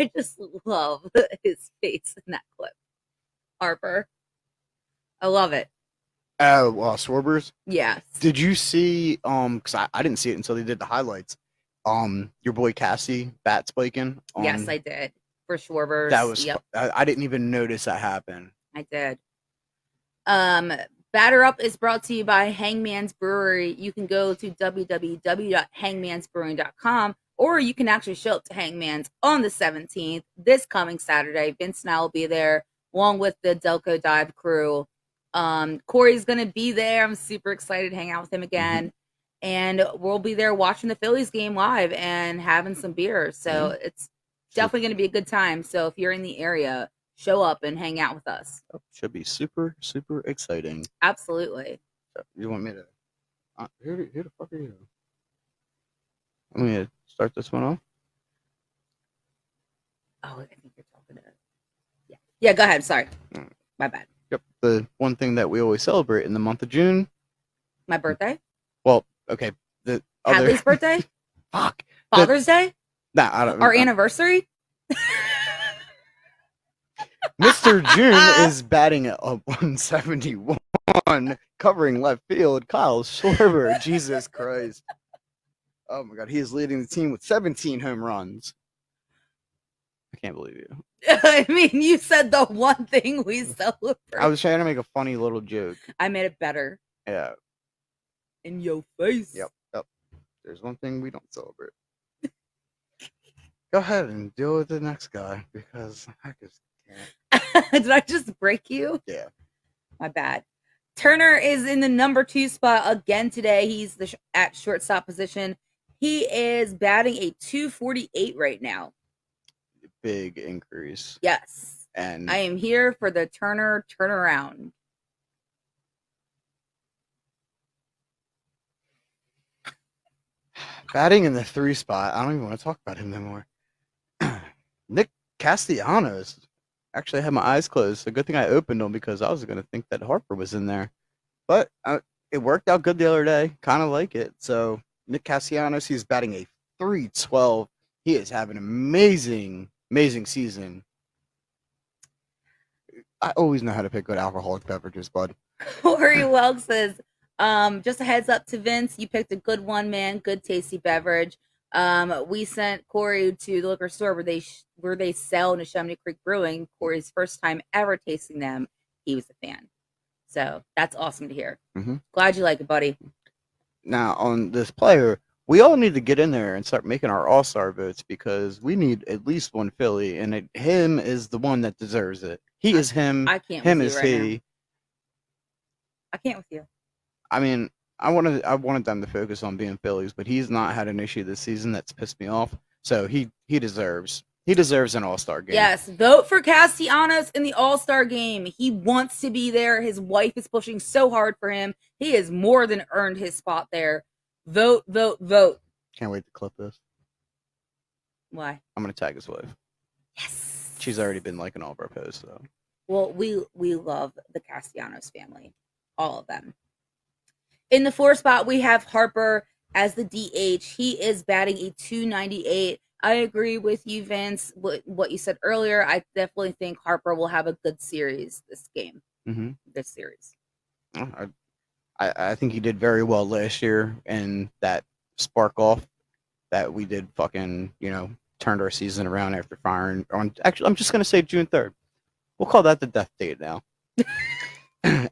I just love his face in that clip. Harper. I love it. Oh, Swervers. Yes. Did you see? Because I didn't see it until they did the highlights. Your boy Cassie bat spiking Yes, on I did. For that Schwarber's. was. Yep, I didn't even notice that happen. I did. Um, Batter Up is brought to you by Hangman's Brewery. You can go to www.hangmansbrewing.com, or you can actually show up to Hangman's on the 17th, this coming Saturday. Vince and I will be there, along with the Delco Dive crew. Corey's going to be there. I'm super excited to hang out with him again. And we'll be there watching the Phillies game live and having some beer. So it's definitely going to be a good time. So if you're in the area, show up and hang out with us. Should be super, super exciting. Absolutely. So you want me to? Who the fuck are you? I'm gonna start this one off. Oh, I think you're talking to. Yeah. Go ahead. Sorry, my bad. Yep. The one thing that we always celebrate in the month of June. My birthday. Well, okay. The other Hadley's birthday. Fuck. Father's Day. Nah, I don't. Our anniversary. Mr. June is batting at 171, covering left field. Kyle Schwarber, Jesus Christ. Oh my God, he is leading the team with 17 home runs. I can't believe you. I mean, you said the one thing we celebrate. I was trying to make a funny little joke. I made it better. Yeah. In your face. Yep. There's one thing we don't celebrate. Go ahead and deal with the next guy, because I just can't. Did I just break you? Yeah. My bad. Turner is in the number 2 spot again today. He's at shortstop position. He is batting a 248 right now. Big increase. Yes. And I am here for the Turner turnaround. batting in the 3 spot. I don't even want to talk about him anymore. Nick Castellanos. Actually, I had my eyes closed. So good thing I opened them, because I was going to think that Harper was in there. But it worked out good the other day. Kind of like it. So Nick Castellanos, he's batting a 312. He is having an amazing season. I always know how to pick good alcoholic beverages, bud. Corey Welk says, just a heads up to Vince, you picked a good one, man. Good tasty beverage. We sent Corey to the liquor store where they sell Neshaminy Creek Brewing. Corey's first time ever tasting them. He was a fan. So that's awesome to hear. Mm-hmm. Glad you like it, buddy. Now, on this player, we all need to get in there and start making our all-star votes, because we need at least one Philly, and him is the one that deserves it. He is him. I can't him with is you right he. now. I can't with you. I mean, I wanted them to focus on being Phillies, but he's not had an issue this season that's pissed me off. So he deserves an all-star game. Yes, vote for Castellanos in the all-star game. He wants to be there. His wife is pushing so hard for him. He has more than earned his spot there. Vote. Can't wait to clip this. Why? I'm gonna tag his wife. Yes. She's already been liking all of our posts, so. Well, we love the Castellanos family. All of them. In the 4 spot, we have Harper as the DH. He is batting a 298. I agree with you, Vince, what you said earlier. I definitely think Harper will have a good series this game. Mm-hmm. This series. I think he did very well last year, and that spark off that we did fucking, turned our season around after firing on. Actually, I'm just going to say June 3rd. We'll call that the death date now.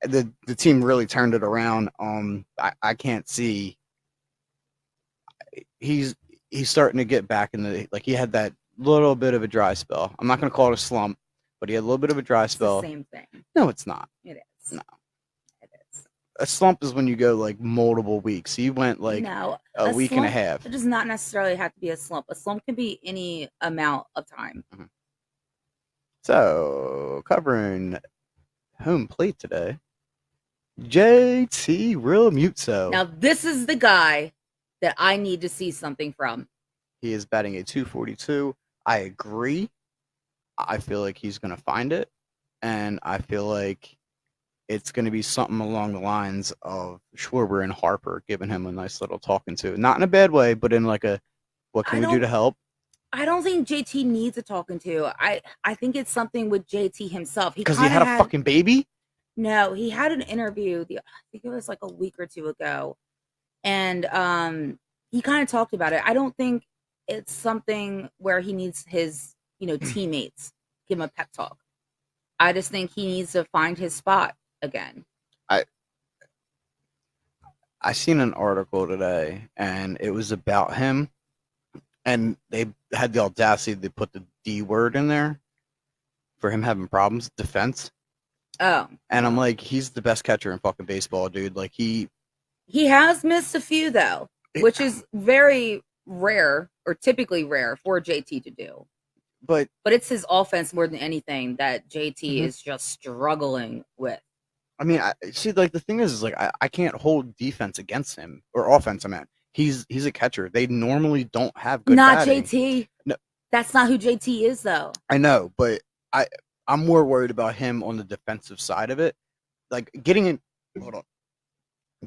The team really turned it around. I can't see. He's starting to get back in the, like, he had that little bit of a dry spell. I'm not going to call it a slump, but he had a little bit of a dry spell. It's the same thing. No, it's not. It is. No. It is. A slump is when you go like multiple weeks. He went like a week and a half. It does not necessarily have to be a slump. A slump can be any amount of time. Mm-hmm. So, covering home plate today, JT Realmuto. Now, this is the guy that I need to see something from. He is batting a 242. I agree. I feel like he's going to find it. And I feel like it's going to be something along the lines of Schwarber and Harper giving him a nice little talking to. Not in a bad way, but in like a, what can we do to help? I don't think JT needs a talking to. I think it's something with JT himself. He Because he kind of had a had fucking baby. no. He had an interview. I think it was like a week or two ago, and he kind of talked about it. I don't think it's something where he needs his teammates give him a pep talk. I just think he needs to find his spot again. I I seen an article today, and it was about him, and they had the audacity to put the D word in there for him having problems defense. Oh, And I'm well. like, he's the best catcher in fucking baseball, dude. Like He has missed a few though, which is very rare or typically rare for JT to do. but But it's his offense more than anything that JT mhm. is just struggling with. I mean, I see. Like the thing is like I can't hold defense against him or offense. I mean, he's a catcher. They normally don't have good Not batting. JT. No, That's not who JT is though. I know, but I I'm more worried about him on the defensive side of it. Like getting in, hold on,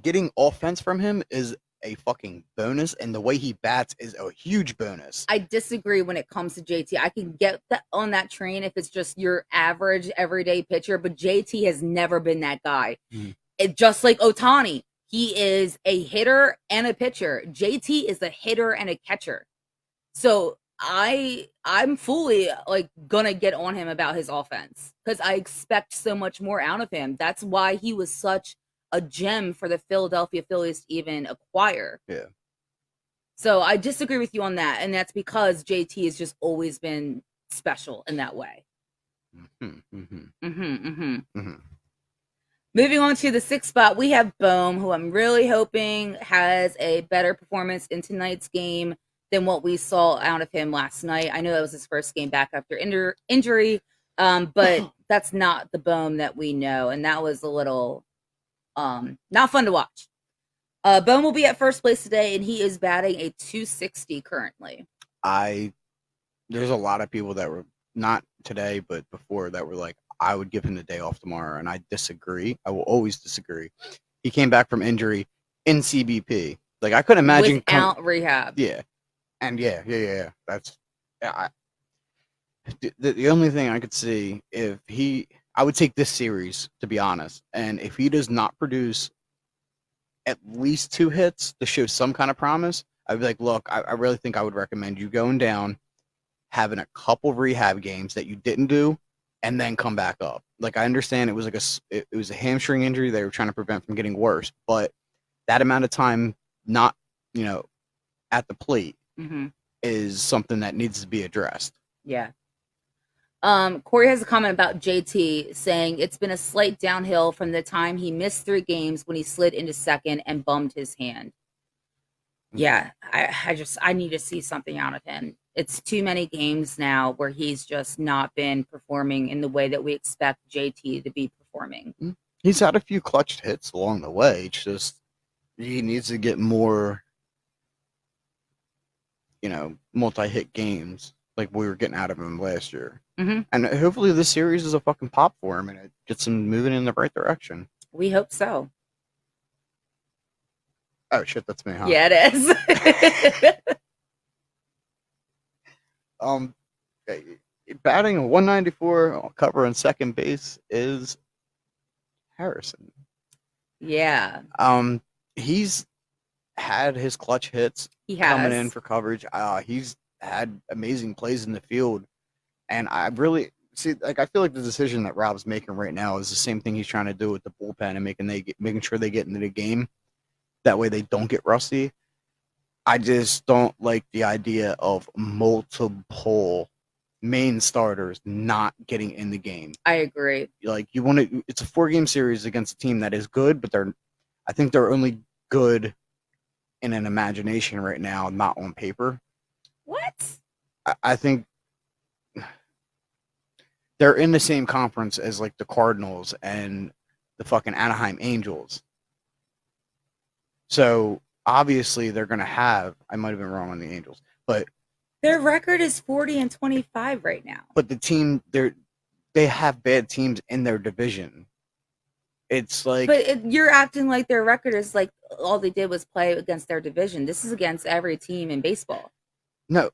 getting offense from him is a fucking bonus, and the way he bats is a huge bonus. I disagree when it comes to JT. I can get that on that train if it's just your average everyday pitcher, but JT has never been that guy. Mhm. It just like Otani, he is a hitter and a pitcher. JT is a hitter and a catcher. So I'm fully like gonna get on him about his offense because I expect so much more out of him. That's why he was such a gem for the Philadelphia Phillies to even acquire. Yeah. So I disagree with you on that, and that's because JT has just always been special in that way. Mm-hmm, mm-hmm, Mm-hmm. mm-hmm. Moving on to the sixth spot, we have Bohm, who I'm really hoping has a better performance in tonight's game than what we saw out of him last night. I know that was his first game back after injury, but that's not the Bohm that we know, and that was a little not fun to watch. Bohm will be at first place today, and he is batting a 260 currently. There's a lot of people that were not today, but before that were like, I would give him the day off tomorrow, and I disagree. I will always disagree. He came back from injury in CBP. Like I couldn't imagine without rehab. Yeah, and yeah. That's yeah. The only thing I could see if I would take this series to be honest, and if he does not produce at least 2 hits to show some kind of promise, I'd be like, look, I really think I would recommend you going down, having a couple of rehab games that you didn't do, and then come back up. Like I understand it was like it was a hamstring injury they were trying to prevent from getting worse, but that amount of time not at the plate is something that needs to be addressed. Yeah. Corey has a comment about JT saying it's been a slight downhill from the time he missed 3 games when he slid into second and bummed his hand. Yeah, I need to see something out of him. It's too many games now where he's just not been performing in the way that we expect JT to be performing. He's had a few clutch hits along the way. It's just he needs to get more, multi-hit games like we were getting out of him last year. Mm-hmm. And hopefully this series is a fucking pop for him and it gets him moving in the right direction. We hope so. Oh shit, that's me, huh? Yeah, it is. Batting a 194, covering second base is Harrison. Yeah. He's had his clutch hits coming in for coverage. He's had amazing plays in the field, and I really see. Like I feel like the decision that Rob's making right now is the same thing he's trying to do with the bullpen and making sure they get into the game. That way they don't get rusty. I just don't like the idea of multiple main starters not getting in the game. I agree. Like it's a 4-game series against a team that is good, but I think they're only good in an imagination right now, not on paper. What? I think they're in the same conference as like the Cardinals and the fucking Anaheim Angels. So obviously they're going to have, I might have been wrong on the Angels, but their record is 40-25 right now. But the team, they have bad teams in their division. It's like, but you're acting like their record is like all they did was play against their division. This is against every team in baseball. No,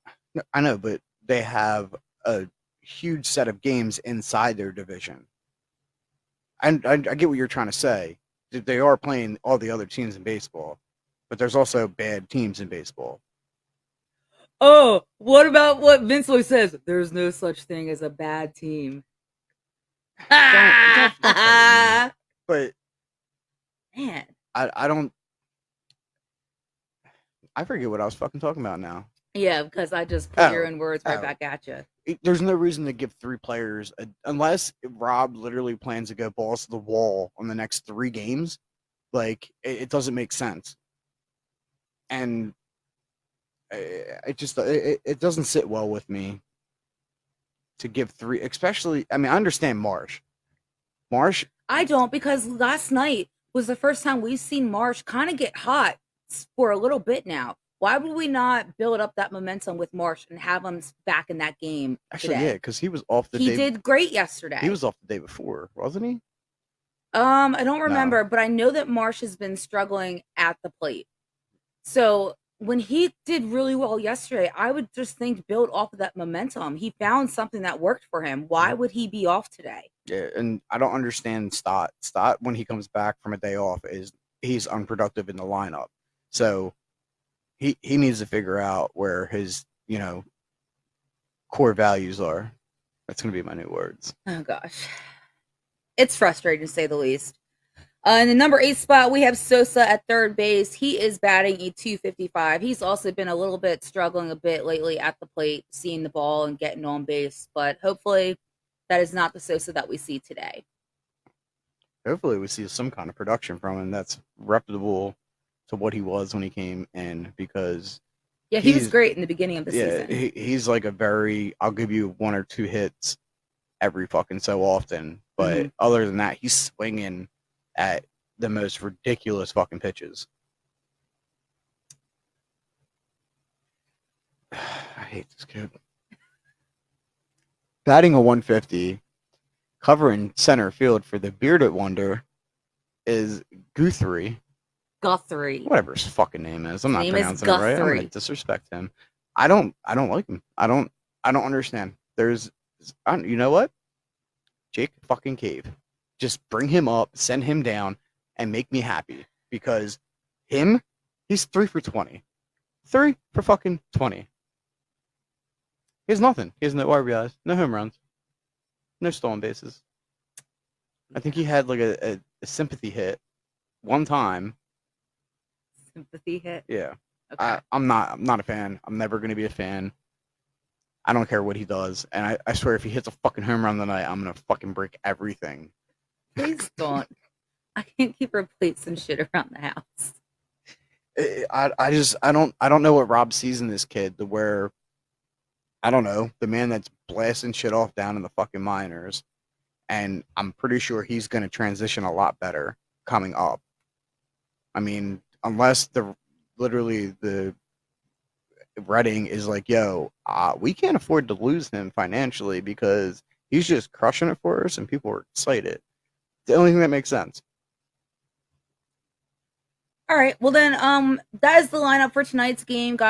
I know, but they have a huge set of games inside their division. I get what you're trying to say. They are playing all the other teams in baseball, but there's also bad teams in baseball. Oh, what about what Vince always says? There's no such thing as a bad team. Don't play with me. But Man. I don't. I forget what I was fucking talking about now. Yeah, because I just put your Oh, own words right oh. back at you. There's no reason to give 3 players unless Rob literally plans to go balls to the wall on the next 3 games. Like it doesn't make sense, and it doesn't sit well with me to give 3. Especially, I mean, I understand Marsh. Marsh, I don't, because last night was the first time we've seen Marsh kind of get hot for a little bit now. Why would we not build up that momentum with Marsh and have him back in that game actually, today? yeah, because he was off the He day. did great He yesterday. was off the day before, wasn't he? I don't No. remember, but I know that Marsh has been struggling at the plate. So when he did really well yesterday, I would just think build off of that momentum. He found something that worked for him. Why would he be off today? Yeah, and I don't understand Stott. Stott, when he comes back from a day off, he's unproductive in the lineup. So he needs to figure out where his core values are. That's gonna be my new words. Oh gosh. It's frustrating to say the least. In the number 8 spot, we have Sosa at third base. He is batting a 255. He's also been a little bit struggling a bit lately at the plate, seeing the ball and getting on base. But hopefully, that is not the Sosa that we see today. Hopefully, we see some kind of production from him that's reputable to what he was when he came in, because Yeah, he was great in the beginning of the season. he's like a very, I'll give you 1 or 2 hits every fucking so often, but other than that, he's swinging at the most ridiculous fucking pitches. I hate this kid. Batting a 150, covering center field for the bearded wonder is Guthrie. Guthrie. Whatever his fucking name is. I'm not His name is pronouncing it right. I'm Guthrie. gonna disrespect him. I don't like him. I don't understand. You know what? Jake fucking Cave. Just bring him up, send him down, and make me happy. Because he's 3 for 20. 3 for fucking 20. He has nothing. He has no RBIs, no home runs, no stolen bases. I think he had like a sympathy hit one time. Sympathy hit? Yeah. Okay. I'm not a fan. I'm never going to be a fan. I don't care what he does. And I swear if he hits a fucking home run tonight, I'm going to fucking break everything. Please don't. I can't keep our plates and shit around the house. I don't know what Rob sees in this kid to where, I don't know, the man that's blasting shit off down in the fucking minors. And I'm pretty sure he's going to transition a lot better coming up. I mean, unless literally the Reading is like, yo, we can't afford to lose him financially because he's just crushing it for us and people are excited. The only thing that makes sense. All right. Well, then, that is the lineup for tonight's game, guys.